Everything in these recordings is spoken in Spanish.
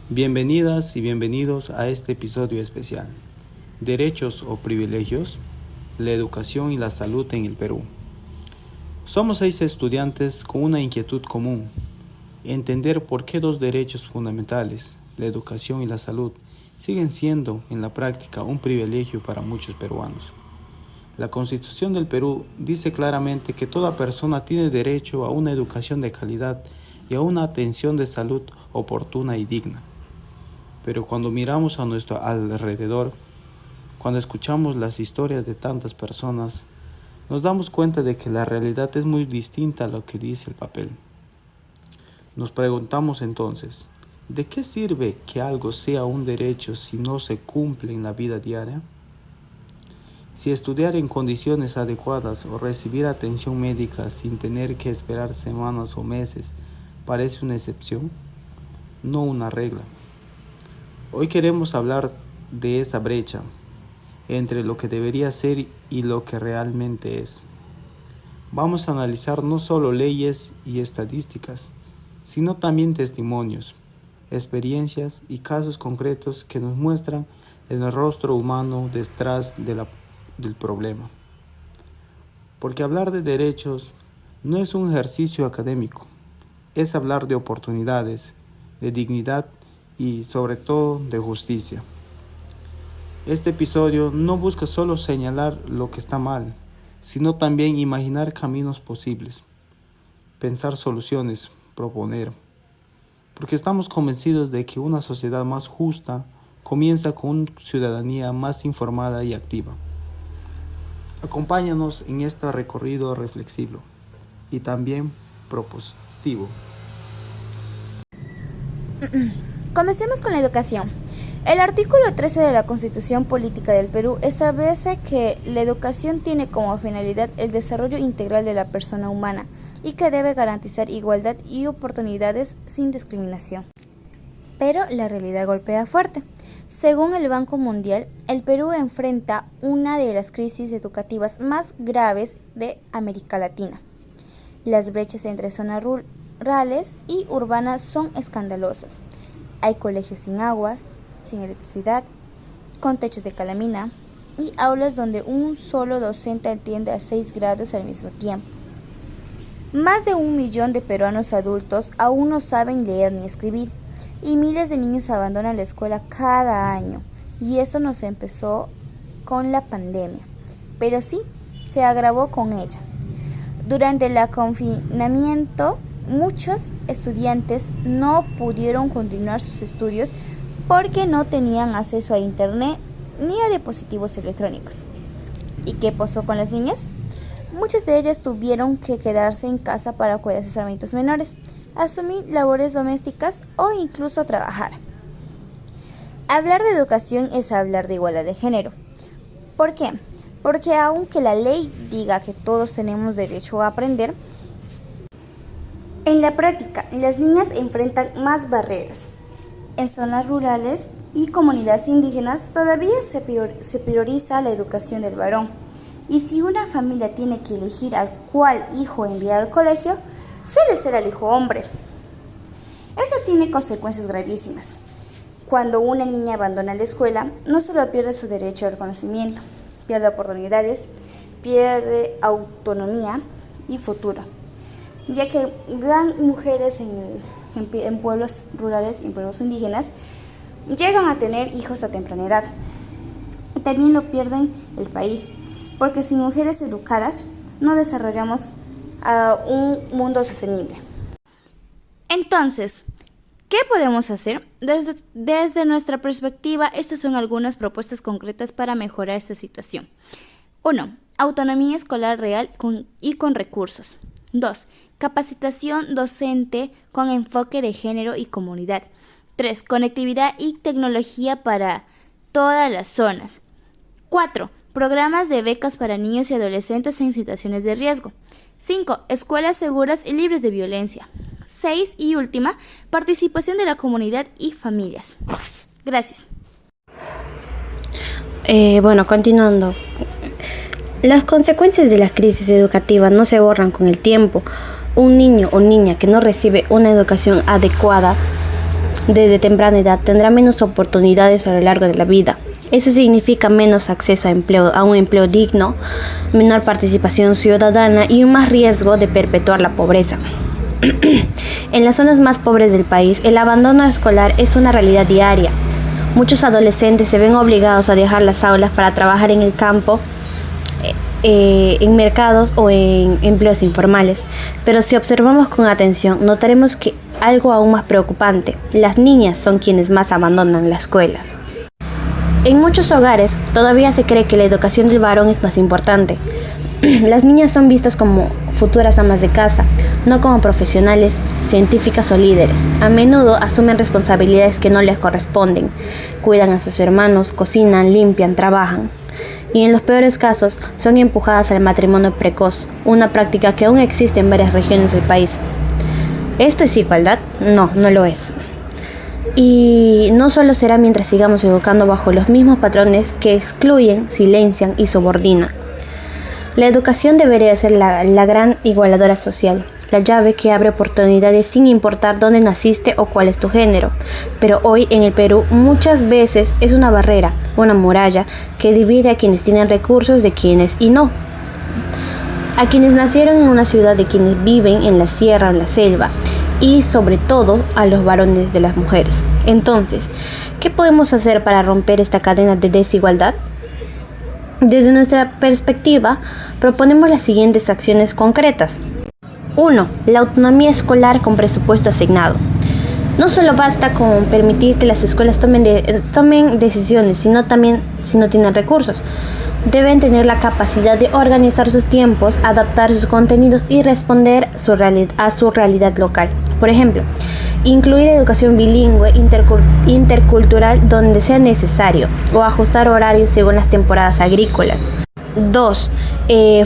Bienvenidas y bienvenidos a este episodio especial. Derechos o privilegios, la educación y la salud en el Perú. Somos 6 estudiantes con una inquietud común: entender por qué 2 derechos fundamentales, la educación y la salud, siguen siendo en la práctica un privilegio para muchos peruanos. La Constitución del Perú dice claramente que toda persona tiene derecho a una educación de calidad y a una atención de salud oportuna y digna. Pero cuando miramos a nuestro alrededor, cuando escuchamos las historias de tantas personas, nos damos cuenta de que la realidad es muy distinta a lo que dice el papel. Nos preguntamos entonces, ¿de qué sirve que algo sea un derecho si no se cumple en la vida diaria? Si estudiar en condiciones adecuadas o recibir atención médica sin tener que esperar semanas o meses parece una excepción, no una regla. Hoy queremos hablar de esa brecha entre lo que debería ser y lo que realmente es. Vamos a analizar no solo leyes y estadísticas, sino también testimonios, experiencias y casos concretos que nos muestran el rostro humano detrás del problema. Porque hablar de derechos no es un ejercicio académico, es hablar de oportunidades, de dignidad y sobre todo de justicia. Este episodio no busca solo señalar lo que está mal, sino también imaginar caminos posibles, pensar soluciones, proponer, porque estamos convencidos de que una sociedad más justa comienza con una ciudadanía más informada y activa. Acompáñanos en este recorrido reflexivo y también propositivo. Comencemos con la educación. El artículo 13 de la Constitución Política del Perú establece que la educación tiene como finalidad el desarrollo integral de la persona humana y que debe garantizar igualdad y oportunidades sin discriminación. Pero la realidad golpea fuerte. Según el Banco Mundial, el Perú enfrenta una de las crisis educativas más graves de América Latina. Las brechas entre zonas rurales y urbanas son escandalosas. Hay colegios sin agua, sin electricidad, con techos de calamina y aulas donde un solo docente atiende a 6 grados al mismo tiempo. Más de 1 millón de peruanos adultos aún no saben leer ni escribir y miles de niños abandonan la escuela cada año. Y esto no se empezó con la pandemia, pero sí se agravó con ella. Durante el confinamiento, muchos estudiantes no pudieron continuar sus estudios porque no tenían acceso a internet ni a dispositivos electrónicos. ¿Y qué pasó con las niñas? Muchas de ellas tuvieron que quedarse en casa para cuidar a sus hermanitos menores, asumir labores domésticas o incluso trabajar. Hablar de educación es hablar de igualdad de género. ¿Por qué? Porque aunque la ley diga que todos tenemos derecho a aprender, en la práctica las niñas enfrentan más barreras. En zonas rurales y comunidades indígenas todavía se prioriza la educación del varón. Y si una familia tiene que elegir al cual hijo enviar al colegio, suele ser al hijo hombre. Eso tiene consecuencias gravísimas. Cuando una niña abandona la escuela, no solo pierde su derecho al conocimiento, pierde oportunidades, pierde autonomía y futuro, ya que gran mujeres en pueblos rurales y en pueblos indígenas llegan a tener hijos a temprana edad. Y también lo pierden el país, porque sin mujeres educadas no desarrollamos un mundo sostenible. Entonces, ¿qué podemos hacer? Desde nuestra perspectiva, estas son algunas propuestas concretas para mejorar esta situación. 1. Autonomía escolar real y con recursos. 2. Capacitación docente con enfoque de género y comunidad. 3. Conectividad y tecnología para todas las zonas. 4. Programas de becas para niños y adolescentes en situaciones de riesgo. 5. Escuelas seguras y libres de violencia. 6. Y última, participación de la comunidad y familias. Gracias. Continuando. Las consecuencias de la crisis educativa no se borran con el tiempo. Un niño o niña que no recibe una educación adecuada desde temprana edad tendrá menos oportunidades a lo largo de la vida. Eso significa menos acceso a un empleo digno, menor participación ciudadana y un más riesgo de perpetuar la pobreza. En las zonas más pobres del país, el abandono escolar es una realidad diaria. Muchos adolescentes se ven obligados a dejar las aulas para trabajar en el campo, en mercados o en empleos informales. Pero si observamos con atención, notaremos que algo aún más preocupante: las niñas son quienes más abandonan la escuela. En muchos hogares todavía se cree que la educación del varón es más importante. Las niñas son vistas como futuras amas de casa, no como profesionales, científicas o líderes. A menudo asumen responsabilidades que no les corresponden. Cuidan a sus hermanos, cocinan, limpian, trabajan. Y en los peores casos son empujadas al matrimonio precoz, una práctica que aún existe en varias regiones del país. ¿Esto es igualdad? No, no lo es. Y no solo será mientras sigamos educando bajo los mismos patrones que excluyen, silencian y subordinan. La educación debería ser la gran igualadora social, la llave que abre oportunidades sin importar dónde naciste o cuál es tu género. Pero hoy en el Perú muchas veces es una barrera, una muralla que divide a quienes tienen recursos de quienes y no. A quienes nacieron en una ciudad de quienes viven en la sierra o en la selva, y sobre todo a los varones de las mujeres. Entonces, ¿qué podemos hacer para romper esta cadena de desigualdad? Desde nuestra perspectiva, proponemos las siguientes acciones concretas. 1. La autonomía escolar con presupuesto asignado. No solo basta con permitir que las escuelas tomen decisiones, sino también si no tienen recursos. Deben tener la capacidad de organizar sus tiempos, adaptar sus contenidos y responder a su realidad local. Por ejemplo, incluir educación bilingüe, intercultural donde sea necesario, o ajustar horarios según las temporadas agrícolas. 2.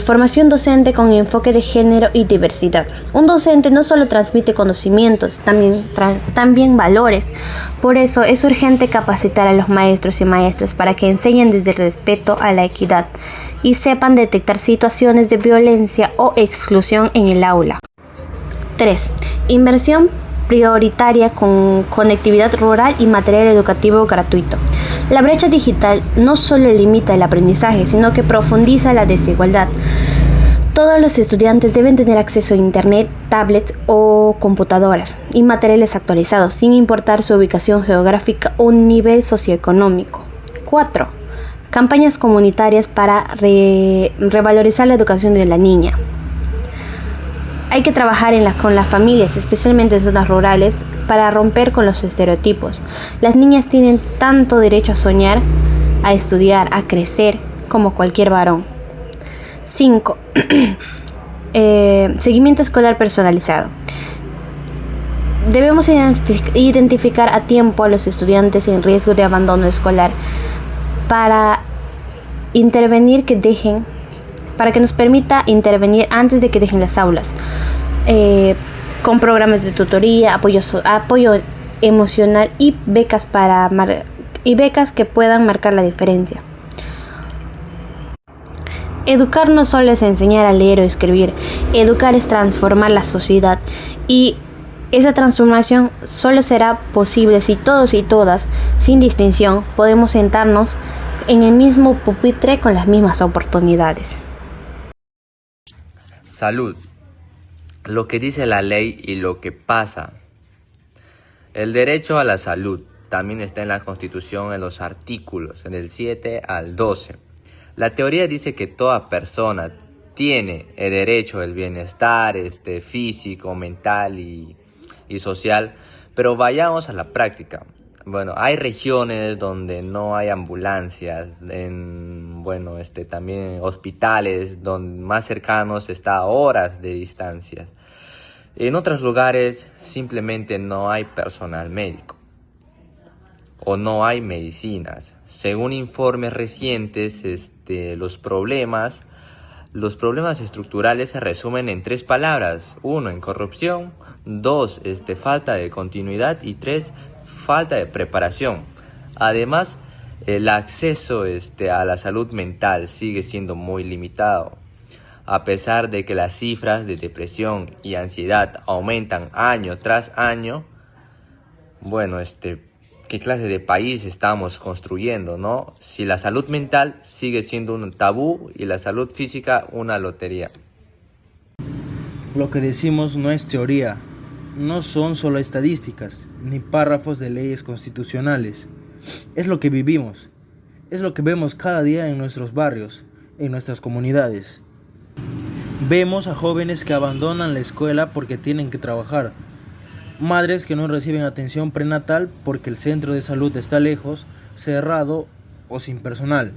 Formación docente con enfoque de género y diversidad. Un docente no solo transmite conocimientos, también valores. Por eso es urgente capacitar a los maestros y maestras para que enseñen desde el respeto a la equidad y sepan detectar situaciones de violencia o exclusión en el aula. 3. Inversión prioritaria con conectividad rural y material educativo gratuito. La brecha digital no solo limita el aprendizaje, sino que profundiza la desigualdad. Todos los estudiantes deben tener acceso a internet, tablets o computadoras y materiales actualizados, sin importar su ubicación geográfica o nivel socioeconómico. 4. Campañas comunitarias para revalorizar la educación de la niña. Hay que trabajar con las familias, especialmente en zonas rurales, para romper con los estereotipos. Las niñas tienen tanto derecho a soñar, a estudiar, a crecer, como cualquier varón. 5. Seguimiento escolar personalizado. Debemos identificar a tiempo a los estudiantes en riesgo de abandono escolar para que nos permita intervenir antes de que dejen las aulas, con programas de tutoría, apoyo emocional y becas que puedan marcar la diferencia. Educar no solo es enseñar a leer o escribir, educar es transformar la sociedad, y esa transformación solo será posible si todos y todas, sin distinción, podemos sentarnos en el mismo pupitre con las mismas oportunidades. Salud. Lo que dice la ley y lo que pasa. El derecho a la salud también está en la Constitución, en los artículos, del 7 al 12. La teoría dice que toda persona tiene el derecho al bienestar físico, mental y social, pero vayamos a la práctica. Bueno, hay regiones donde no hay ambulancias, también hospitales donde más cercanos está a horas de distancia. En otros lugares simplemente no hay personal médico o no hay medicinas. Según informes recientes, los problemas estructurales se resumen en 3 palabras. 1, en corrupción. 2, falta de continuidad. Y 3, falta de preparación. Además, el acceso a la salud mental sigue siendo muy limitado. A pesar de que las cifras de depresión y ansiedad aumentan año tras año, Bueno, ¿qué clase de país estamos construyendo, no? Si la salud mental sigue siendo un tabú y la salud física una lotería. Lo que decimos no es teoría, no son solo estadísticas, ni párrafos de leyes constitucionales. Es lo que vivimos, es lo que vemos cada día en nuestros barrios, en nuestras comunidades. Vemos a jóvenes que abandonan la escuela porque tienen que trabajar, madres que no reciben atención prenatal porque el centro de salud está lejos, cerrado o sin personal.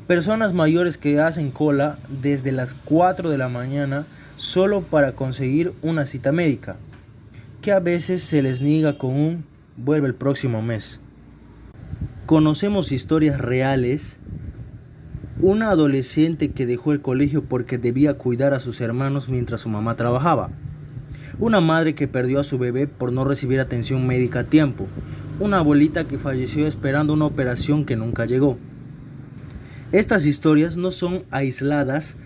Personas mayores que hacen cola desde las 4 de la mañana solo para conseguir una cita médica, que a veces se les niega con un vuelve el próximo mes. Conocemos historias reales. Una adolescente que dejó el colegio porque debía cuidar a sus hermanos mientras su mamá trabajaba. Una madre que perdió a su bebé por no recibir atención médica a tiempo. Una abuelita que falleció esperando una operación que nunca llegó. Estas historias no son aisladas,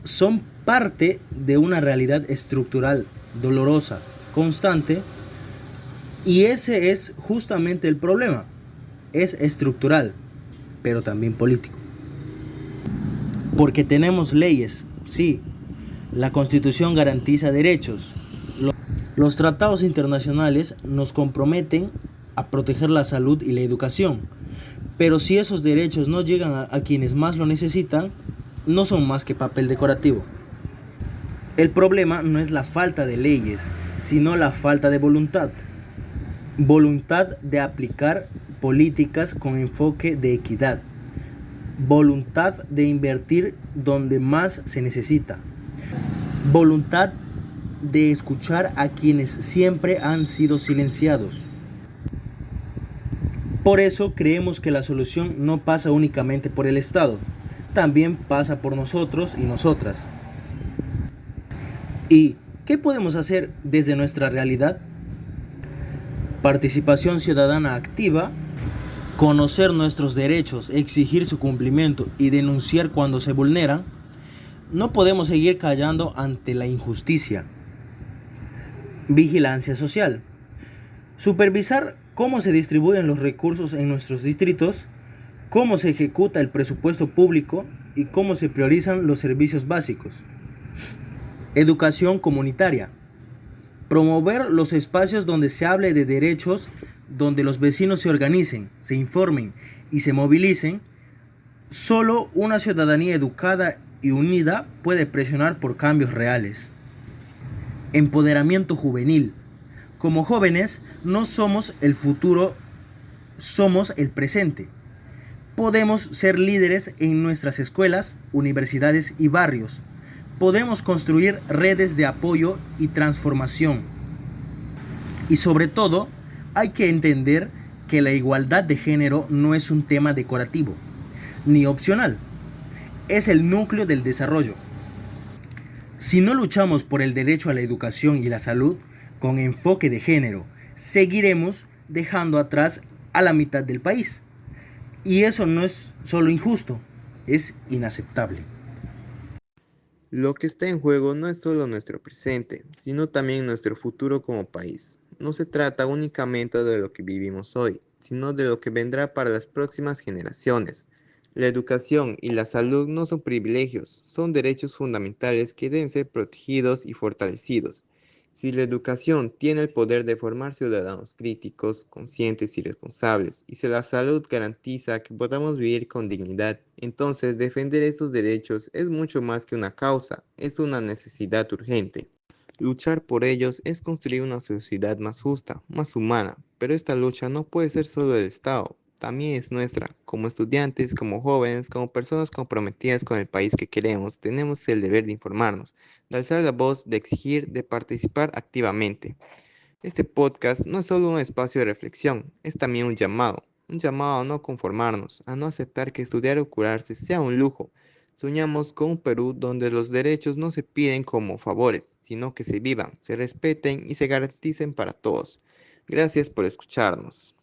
son parte de una realidad estructural, dolorosa, constante, y ese es justamente el problema. Es estructural, pero también político. Porque tenemos leyes, sí, la Constitución garantiza derechos. Los tratados internacionales nos comprometen a proteger la salud y la educación, pero si esos derechos no llegan a quienes más lo necesitan, no son más que papel decorativo. El problema no es la falta de leyes, sino la falta de voluntad. Voluntad de aplicar políticas con enfoque de equidad. Voluntad de invertir donde más se necesita. Voluntad de escuchar a quienes siempre han sido silenciados. Por eso creemos que la solución no pasa únicamente por el Estado, también pasa por nosotros y nosotras. ¿Y qué podemos hacer desde nuestra realidad? Participación ciudadana activa, conocer nuestros derechos, exigir su cumplimiento y denunciar cuando se vulneran. No podemos seguir callando ante la injusticia. Vigilancia social. Supervisar cómo se distribuyen los recursos en nuestros distritos, cómo se ejecuta el presupuesto público y cómo se priorizan los servicios básicos. Educación comunitaria. Promover los espacios donde se hable de derechos, donde los vecinos se organicen, se informen y se movilicen. Solo una ciudadanía educada y unida puede presionar por cambios reales. Empoderamiento juvenil. Como jóvenes no somos el futuro, somos el presente. Podemos ser líderes en nuestras escuelas, universidades y barrios. Podemos construir redes de apoyo y transformación. Y sobre todo, hay que entender que la igualdad de género no es un tema decorativo, ni opcional. Es el núcleo del desarrollo. Si no luchamos por el derecho a la educación y la salud con enfoque de género, seguiremos dejando atrás a la mitad del país. Y eso no es solo injusto, es inaceptable. Lo que está en juego no es solo nuestro presente, sino también nuestro futuro como país. No se trata únicamente de lo que vivimos hoy, sino de lo que vendrá para las próximas generaciones. La educación y la salud no son privilegios, son derechos fundamentales que deben ser protegidos y fortalecidos. Si la educación tiene el poder de formar ciudadanos críticos, conscientes y responsables, y si la salud garantiza que podamos vivir con dignidad, entonces defender estos derechos es mucho más que una causa, es una necesidad urgente. Luchar por ellos es construir una sociedad más justa, más humana, pero esta lucha no puede ser solo del Estado, también es nuestra. Como estudiantes, como jóvenes, como personas comprometidas con el país que queremos, tenemos el deber de informarnos, de alzar la voz, de exigir, de participar activamente. Este podcast no es solo un espacio de reflexión, es también un llamado a no conformarnos, a no aceptar que estudiar o curarse sea un lujo. Soñamos con un Perú donde los derechos no se piden como favores, sino que se vivan, se respeten y se garanticen para todos. Gracias por escucharnos.